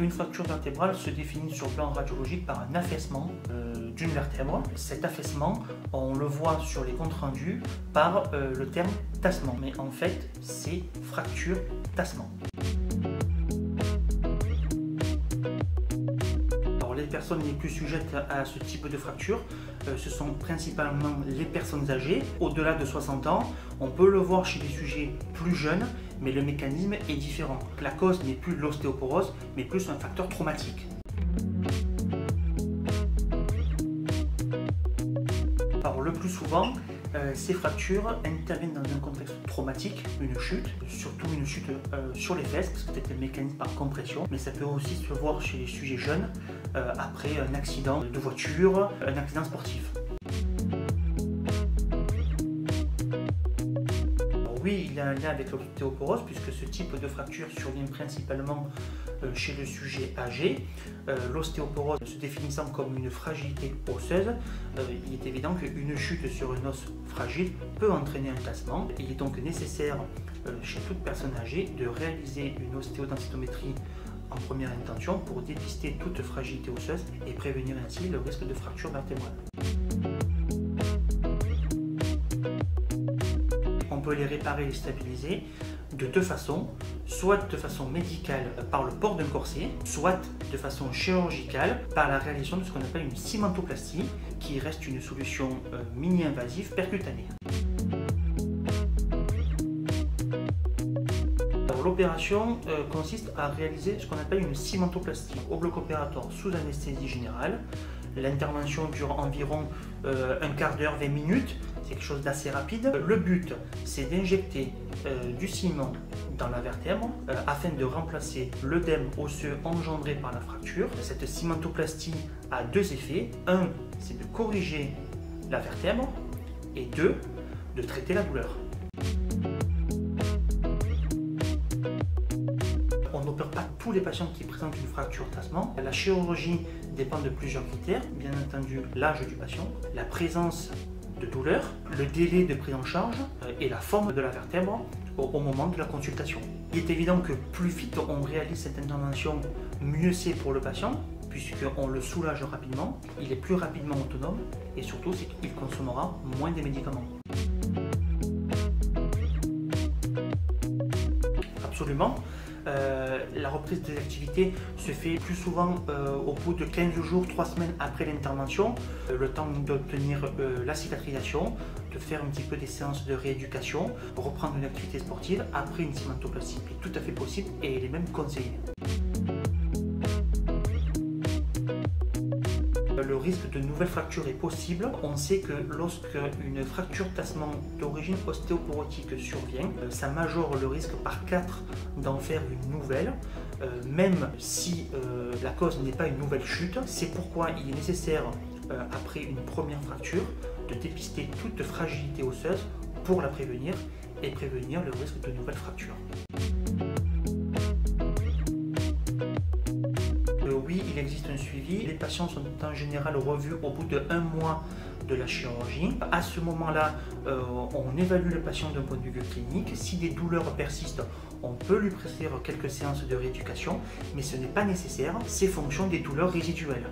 Une fracture vertébrale se définit sur le plan radiologique par un affaissement d'une vertèbre. Cet affaissement, on le voit sur les comptes rendus par le terme tassement. Mais en fait, c'est fracture-tassement. Les personnes les plus sujettes à ce type de fracture, ce sont principalement les personnes âgées, au-delà de 60 ans. On peut le voir chez les sujets plus jeunes, mais le mécanisme est différent. La cause n'est plus l'ostéoporose, mais plus un facteur traumatique. Alors, le plus souvent, ces fractures interviennent dans un contexte traumatique, une chute, surtout une chute sur les fesses, parce que c'est un mécanisme par compression, mais ça peut aussi se voir chez les sujets jeunes après un accident de voiture, un accident sportif. Oui, il y a un lien avec l'ostéoporose puisque ce type de fracture survient principalement chez le sujet âgé. L'ostéoporose se définissant comme une fragilité osseuse, il est évident qu'une chute sur un os fragile peut entraîner un tassement. Il est donc nécessaire chez toute personne âgée de réaliser une ostéodensitométrie en première intention pour dépister toute fragilité osseuse et prévenir ainsi le risque de fracture vertébrale. On peut les réparer et les stabiliser de deux façons, soit de façon médicale par le port d'un corset, soit de façon chirurgicale par la réalisation de ce qu'on appelle une cimentoplastie, qui reste une solution mini-invasive percutanée. L'opération consiste à réaliser ce qu'on appelle une cimentoplastie au bloc opératoire sous anesthésie générale. L'intervention dure environ un quart d'heure, 20 minutes, c'est quelque chose d'assez rapide. Le but, c'est d'injecter du ciment dans la vertèbre afin de remplacer l'œdème osseux engendré par la fracture. Cette cimentoplastie a deux effets. Un, c'est de corriger la vertèbre et deux, de traiter la douleur. On n'opère pas tous les patients qui présentent une fracture tassement. La chirurgie dépend de plusieurs critères, bien entendu l'âge du patient, la présence de douleur, le délai de prise en charge et la forme de la vertèbre au moment de la consultation. Il est évident que plus vite on réalise cette intervention, mieux c'est pour le patient, puisqu'on le soulage rapidement, il est plus rapidement autonome et surtout c'est qu'il consommera moins des médicaments. Absolument. La reprise des activités se fait plus souvent au bout de 15 jours, 3 semaines après l'intervention, le temps d'obtenir la cicatrisation, de faire un petit peu des séances de rééducation, reprendre une activité sportive après une cimentoplastie est tout à fait possible et elle est même conseillée. Le risque de nouvelles fractures est possible. On sait que lorsque une fracture tassement d'origine ostéoporotique survient, ça majore le risque par 4 d'en faire une nouvelle, même si la cause n'est pas une nouvelle chute. C'est pourquoi il est nécessaire, après une première fracture, de dépister toute fragilité osseuse pour la prévenir et prévenir le risque de nouvelles fractures. Oui, il existe un suivi. Les patients sont en général revus au bout de 1 mois de la chirurgie. À ce moment-là, on évalue le patient d'un point de vue clinique. Si des douleurs persistent, on peut lui prescrire quelques séances de rééducation, mais ce n'est pas nécessaire, c'est fonction des douleurs résiduelles.